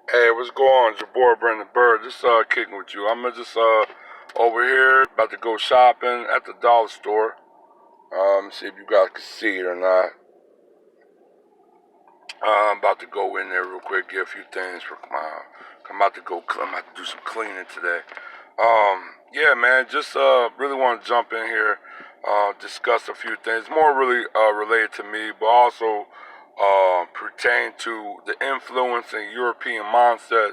Hey, what's going on? It's your boy Brandon Bird. Just kicking with you. I'm just over here about to go shopping at the dollar store. See if you guys can see it or not. I'm about to go in there real quick, get a few things for my. I'm about to go. I'm about to do some cleaning today. Yeah, man. Just really want to jump in here, discuss a few things. More really related to me, but also pertain to the influence and European mindset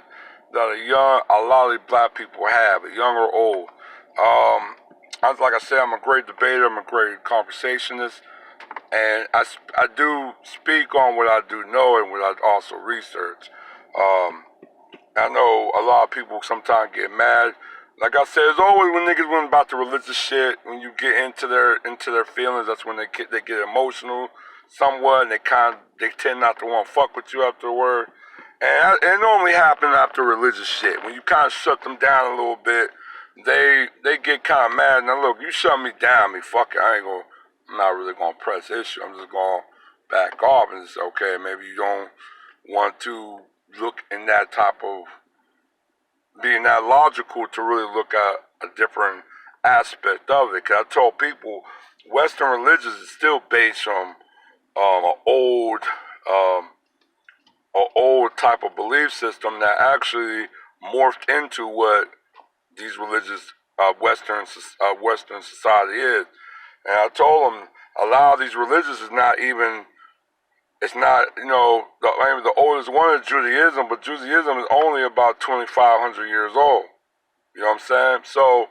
that a lot of black people have, young or old. Like I said, I'm a great debater. I'm a great conversationist. And I do speak on what I do know and what I also research. Um, I know a lot of people sometimes get mad. Like I said, it's always when niggas went about the religious shit. When you get into their feelings, that's when they get emotional somewhat, and they tend not to want to fuck with you afterward. And it normally happens after religious shit. When you kind of shut them down a little bit, they get kind of mad. Now look, you shut me down, fuck it, I'm not really gonna press issue. I'm just gonna back off and say, okay, maybe you don't want to look in that type of being that logical to really look at a different aspect of it. Because I told people, Western religions is still based on an um, old type of belief system that actually morphed into what these religious Western society is. And I told them a lot of these religions is not even. It's not, the oldest one is Judaism, but Judaism is only about 2,500 years old. You know what I'm saying? So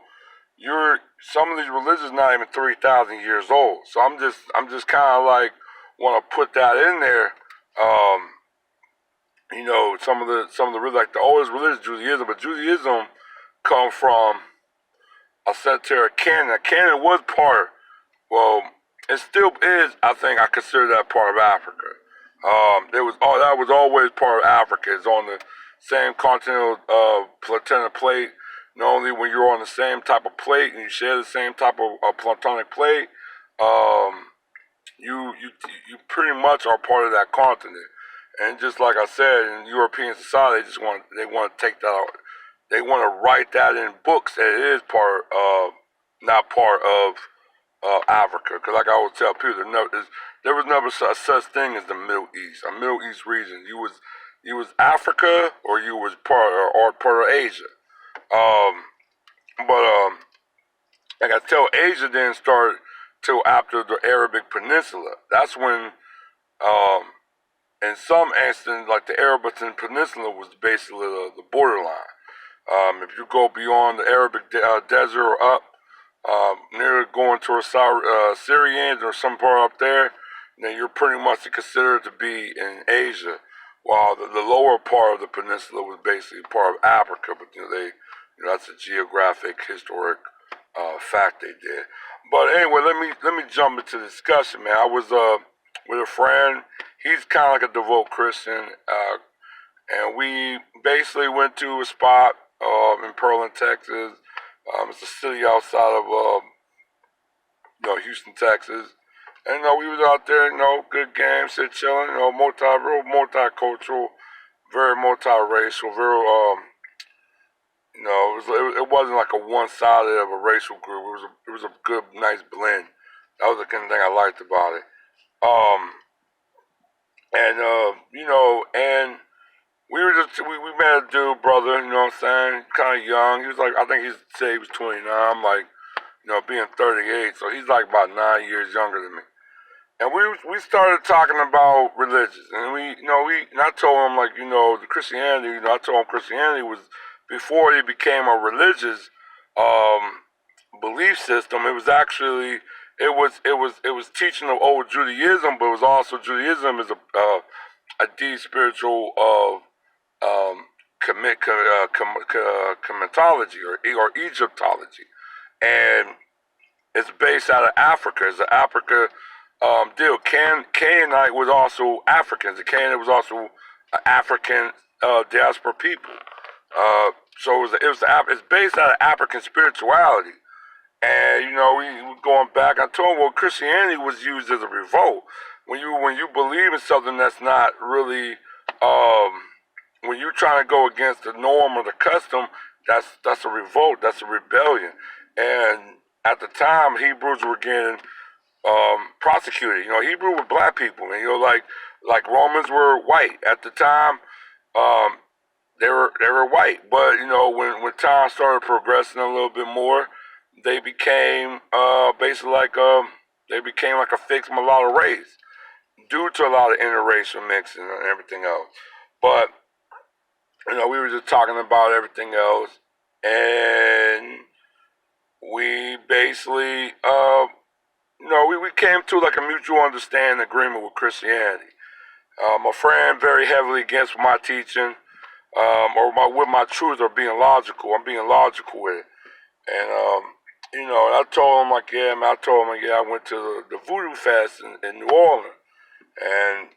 some of these religions not even 3,000 years old. So I'm just kind of like want to put that in there. Um, some of the like the oldest religion is Judaism, but Judaism come from a century canon. Canon was part. Well, it still is. I think I consider that part of Africa. That was always part of Africa. It's on the same continental platonic plate. Not only when you're on the same type of plate and you share the same type of platonic plate, um, you pretty much are part of that continent. And just like I said, in European society, they want to take that out. They want to write that in books that it is not part of Africa. Because like I always tell people, there was never such thing as the Middle East, a Middle East region. You was Africa or you was part of Asia. Um, but like I tell, Asia didn't start till after the Arabic Peninsula. That's when, um, in some instances, like the Arabic Peninsula was basically the borderline. If you go beyond the Arabic desert or up, near going towards Syrians or some part up there, then you're pretty much considered to be in Asia, while the lower part of the peninsula was basically part of Africa. But that's a geographic, historic fact they did. But anyway, let me jump into the discussion, man. I was with a friend. He's kind of like a devout Christian, and we basically went to a spot in Pearland, Texas. It's a city outside of Houston, Texas. And we was out there, good game, sit chilling, real multicultural, very multiracial, very it wasn't like a one-sided of a racial group. It was a good, nice blend. That was the kind of thing I liked about it. Um, and we met a dude, brother, you know what I'm saying? Kind of young. He was like, I think he said he was 29. I'm like, being 38, so he's like about 9 years younger than me. And we started talking about religions, and and I told him, like, the Christianity. I told him Christianity was before it became a religious um, belief system. It was teaching of old Judaism, but it was also Judaism is a deep spiritual of cometology or Egyptology, and it's based out of Africa. It's an Africa deal. Canaanite was also Africans. The Canaanite was also African diaspora people. So it's based out of African spirituality. And we were going back. I told him, well, Christianity was used as a revolt. When you believe in something that's not really um, when you're trying to go against the norm or the custom, that's a revolt, that's a rebellion. And at the time, Hebrews were getting prosecuted. Hebrew were black people, and like Romans were white at the time. Um, they were white, but when time started progressing a little bit more, they became basically they became like a fixed mulatto race due to a lot of interracial mixing and everything else. But we were just talking about everything else, and we basically we came to like a mutual understanding agreement with Christianity. My friend very heavily against my teaching, with my truth or being logical. I'm being logical with it. And and I told him like, yeah, man, I went to the Vodou Fest in New Orleans. And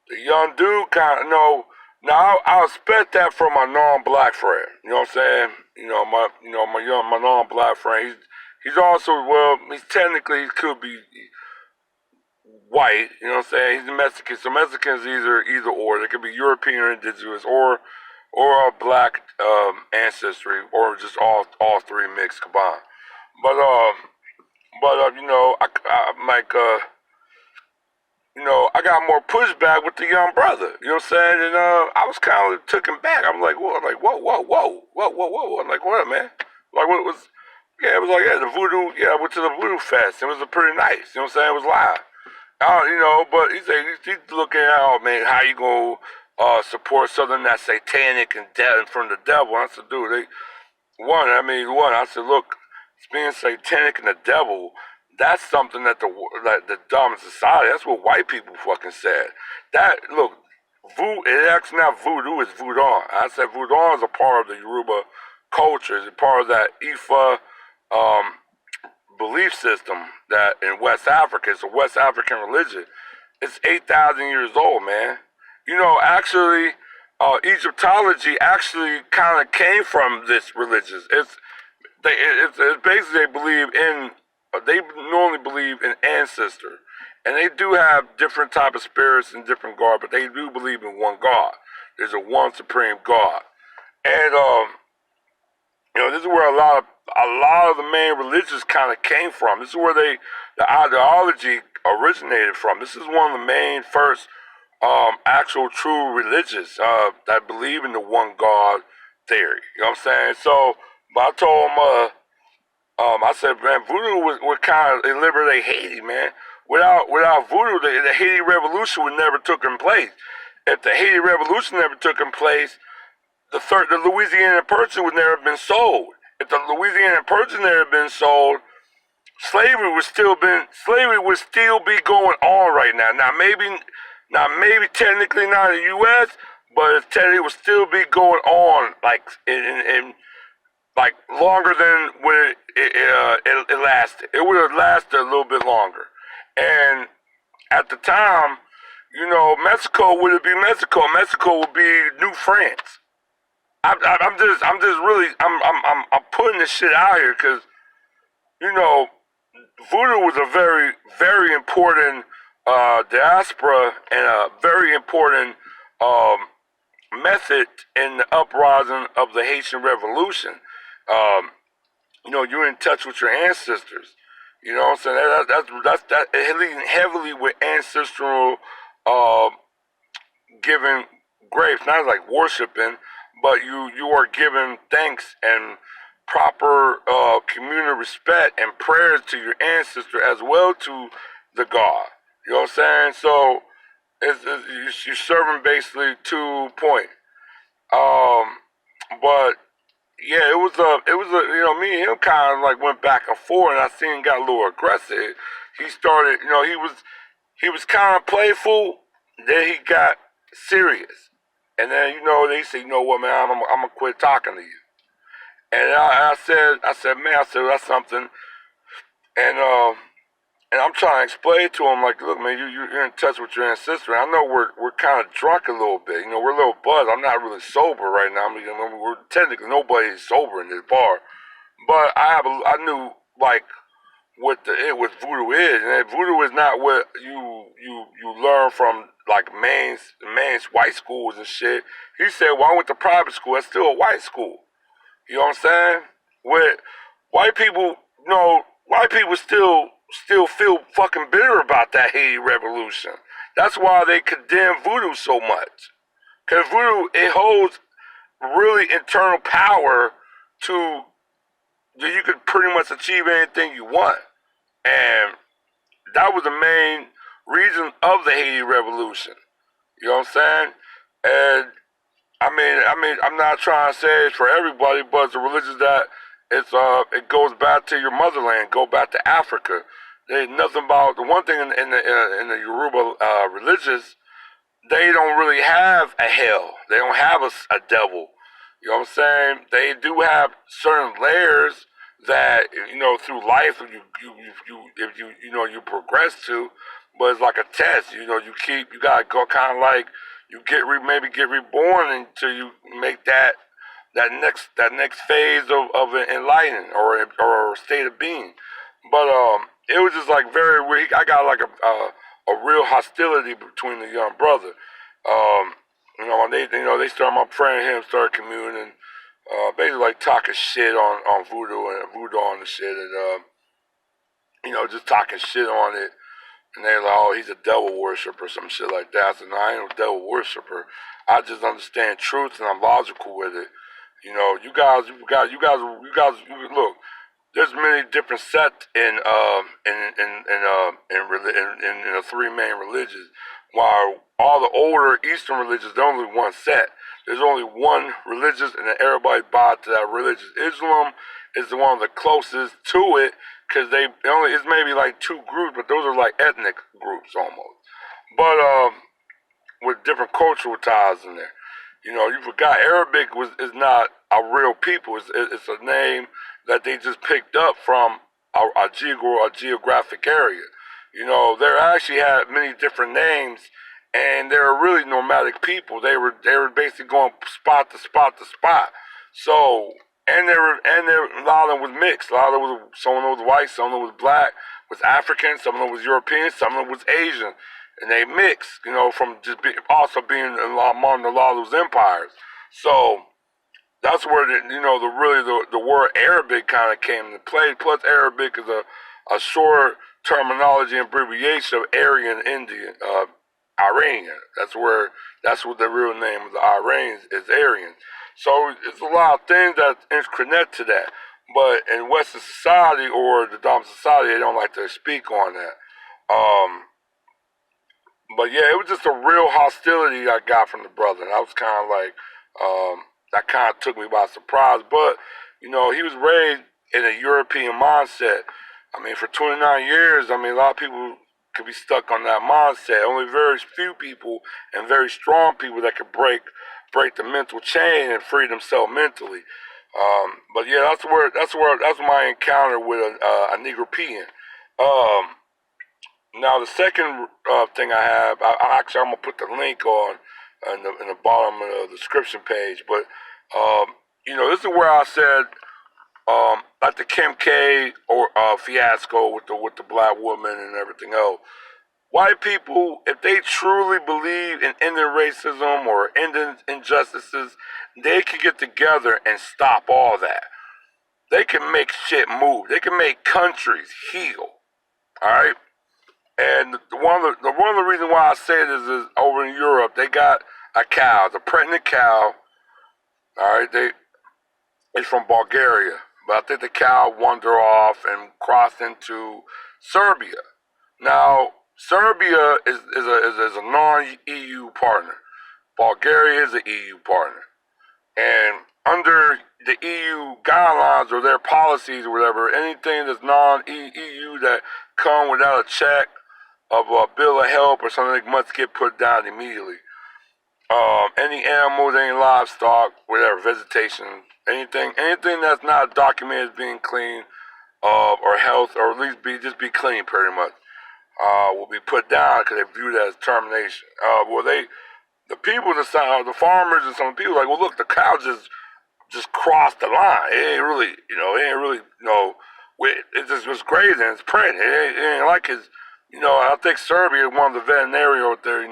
the young dude kind of now I expect that from my non-black friend. You know what I'm saying? My non-black friend. He's also, well, he's technically, he could be white. You know what I'm saying? He's a Mexican. So Mexicans either or. They could be European or indigenous or a black ancestry, or just all three mixed combined. But I'm like I got more pushback with the young brother. You know what I'm saying? And I was kind of taken back. I'm like, whoa, like whoa. I'm like, what, man? Like, what was? Yeah, it was like, yeah, the Voodoo. Yeah, I went to the Voodoo Fest. It was a pretty nice. You know what I'm saying? It was live. But he's looking at, oh man, how you gonna support something that's satanic and dead from the devil? And I said, dude, I said, look, it's being satanic and the devil. That's something that the dominant society. That's what white people fucking said. That look, it's actually not voodoo. It's voodoo. I said voodoo is a part of the Yoruba culture. It's a part of that Ifa belief system that in West Africa. It's a West African religion. It's 8,000 years old, man. Actually, Egyptology actually kind of came from this religion. It's basically they normally believe in ancestor, and they do have different type of spirits and different God, but they do believe in one God. There's a one supreme God, and this is where a lot of the main religions kind of came from. This is where the ideology originated from. This is one of the main first actual true religions that believe in the one God theory. You know what I'm saying? So, but I told him, I said, man, voodoo would kind of liberate Haiti, man. Without voodoo, the Haiti Revolution would never taken place. If the Haiti Revolution never taken place, the Louisiana Purchase would never have been sold. If the Louisiana Purchase never been sold, slavery would still be going on right now. Maybe technically not in the U.S., but it would still be going on like in like longer than when it lasted. It would have lasted a little bit longer. And at the time, Mexico wouldn't be Mexico. Mexico would be New France. I'm putting this shit out here because voodoo was a very, very important diaspora and a very important um, method in the uprising of the Haitian Revolution. Um, you're in touch with your ancestors. You know what I'm saying? That's heavily with ancestral uh, giving grace, not like worshiping, but you are giving thanks and proper communal respect and prayers to your ancestor as well to the God. You know what I'm saying? So you're serving basically 2 points. Um, but yeah, it was a me and him kind of like went back and forth, and I seen him got a little aggressive. He started, he was kind of playful, then he got serious, and then they said, you know what, man, I'm gonna quit talking to you. And I said, man, that's something, and and I'm trying to explain to him like, look, man, you're in touch with your ancestor. I know we're kind of drunk a little bit, we're a little buzzed. I'm not really sober right now. We're technically nobody is sober in this bar, but I knew like what voodoo is, and voodoo is not what you learn from like main white schools and shit. He said, "Well, I went to private school. That's still a white school." You know what I'm saying? With white people, white people still feel fucking bitter about that Haiti revolution. That's why they condemn voodoo so much. Cause voodoo, it holds really internal power to that you could pretty much achieve anything you want. And that was the main reason of the Haiti Revolution. You know what I'm saying? And I'm not trying to say it's for everybody, but it's a religion that it goes back to your motherland, go back to Africa. There's nothing about the one thing in the Yoruba religious, they don't really have a hell. They don't have a devil. You know what I'm saying? They do have certain layers that through life you progress to, but it's like a test. You gotta go kind of like you maybe get reborn until you make that next phase of an enlightening or a state of being. But it was just like very weird. I got like a real hostility between the young brother. And they started my friend and him started communing, basically like talking shit on voodoo on the shit, and just talking shit on it. And they're like, "Oh, he's a devil worshiper," some shit like that. I said, "No, I ain't no devil worshiper. I just understand truth and I'm logical with it. Look. There's many different sects in the three main religions. While all the older Eastern religions, there's only one set. There's only one religion, and then everybody bow to that religion. Islam is the one of the closest to it because it's maybe like two groups, but those are like ethnic groups almost. But with different cultural ties in there. You forgot Arabic is not a real people. It's a name that they just picked up from a geographic area. They actually had many different names, and they were really nomadic people. They were basically going spot to spot to spot. So a lot of them was mixed. A lot of them some of them was white, some of them was black, was African, some of them was European, some of them was Asian, and they mixed. From just also being among a lot of those empires. So that's where the word Arabic kind of came into play. Plus, Arabic is a short terminology and abbreviation of Aryan Indian, Iranian. That's what the real name of the Iranians is, Aryan. So it's a lot of things that interconnect to that. But in Western society or the dominant society, they don't like to speak on that. But yeah, it was just a real hostility I got from the brother. And I was kind of like, that kind of took me by surprise. But, he was raised in a European mindset. For 29 years, a lot of people could be stuck on that mindset. Only very few people and very strong people that could break the mental chain and free themselves mentally. But yeah, that's my encounter with a Negropean. Now the second thing I have, I'm gonna put the link on in the bottom of the description page. But this is where I said like the Kim K or fiasco with the black woman and everything else. White people, if they truly believe in ending racism or ending injustices, they can get together and stop all that. They can make shit move. They can make countries heal. All right. And one of the reasons why I say this is over in Europe, they got a cow, the pregnant cow. All right, it's from Bulgaria, but I think the cow wandered off and crossed into Serbia. Now, Serbia is a non-EU partner. Bulgaria is an EU partner, and under the EU guidelines or their policies or whatever, anything that's non-EU that come without a check of a bill of health or something must get put down immediately. Any animals, any livestock, whatever, vegetation, anything that's not documented as being clean, or health, or at least be clean, pretty much, will be put down because they view that as termination. The people, the farmers, and some people like, well, look, the cow just crossed the line. It ain't really, It just was crazy and it's printed. It ain't like his, I think Serbia, one of the veterinary out there,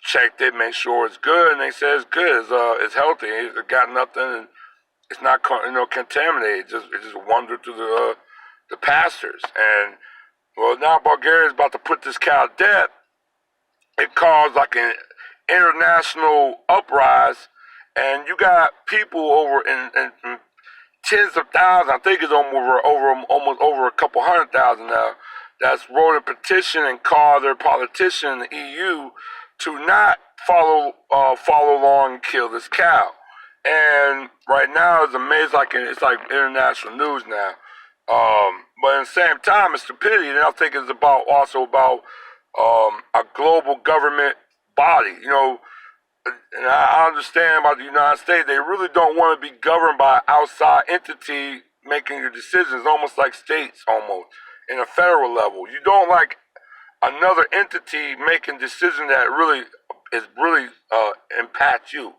checked it, make sure it's good, and they said it's good. It's healthy. It got nothing, and it's not contaminated. It just wandered through the pastures. And well, now Bulgaria is about to put this cow to death. It caused like an international uprise, and you got people over in tens of thousands. I think it's almost over a couple 100,000 now. That's wrote a petition and called their politician in the EU to not follow along and kill this cow. And right now it's amazing, it's like international news now. But at the same time, it's stupidity, and I think it's also about a global government body. And I understand about the United States, they really don't want to be governed by an outside entity making your decisions, almost like states, almost in a federal level. You don't like another entity making decisions that really impact you.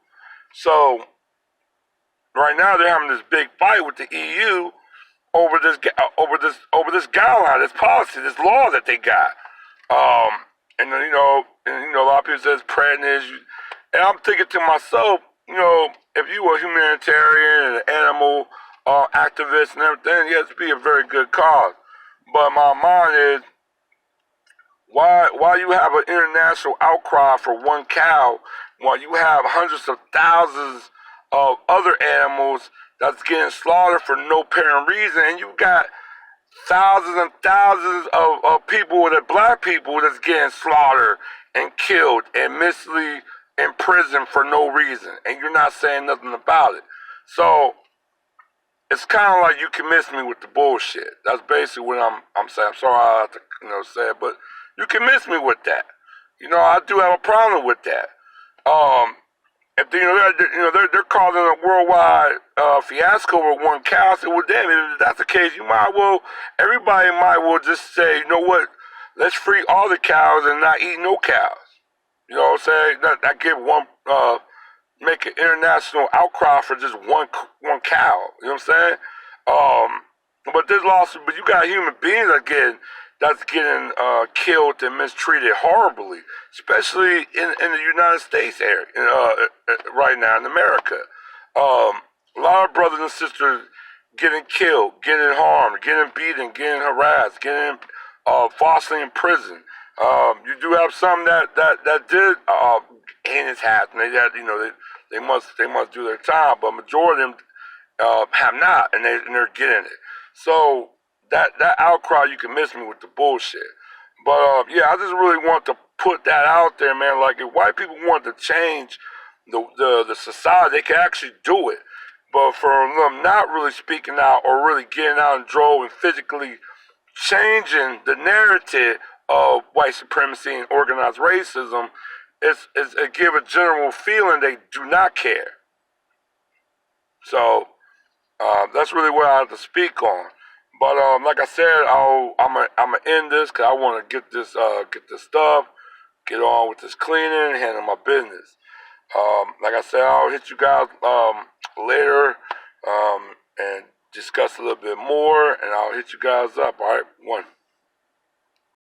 So right now they're having this big fight with the EU over this guideline, this policy, this law that they got. A lot of people say it's prejudice. And I'm thinking to myself, if you were a humanitarian and an animal activist and everything, yes, it'd be a very good cause. But my mind is, why you have an international outcry for one cow, while you have hundreds of thousands of other animals that's getting slaughtered for no apparent reason, and you got thousands and thousands of people, black people, that's getting slaughtered and killed and mislead in prison for no reason, and you're not saying nothing about it. So it's kind of like you can miss me with the bullshit. That's basically what I'm saying. I'm sorry I have to say it, but you can miss me with that. I do have a problem with that. If they're causing a worldwide fiasco with one cow, I said, well, damn, if that's the case, everybody might just say, you know what, let's free all the cows and not eat no cows. You know what I'm saying? That give make an international outcry for just one cow. You know what I'm saying? But you got human beings that's getting killed and mistreated horribly, especially in the United States area right now in America. A lot of brothers and sisters getting killed, getting harmed, getting beaten, getting harassed, getting falsely in prison. You do have some that did heinous acts, and they must do their time, but majority of them have not, and they're getting it. So that outcry, you can miss me with the bullshit. But yeah, I just really want to put that out there, man. Like, if white people want to change the society, they can actually do it. But for them not really speaking out or really getting out in drove and physically changing the narrative of white supremacy and organized racism, it give a general feeling they do not care. So that's really what I have to speak on. But like I said, I'm gonna end this because I want to get this stuff, get on with this cleaning, and handle my business. Like I said, I'll hit you guys later and discuss a little bit more, and I'll hit you guys up. All right, one.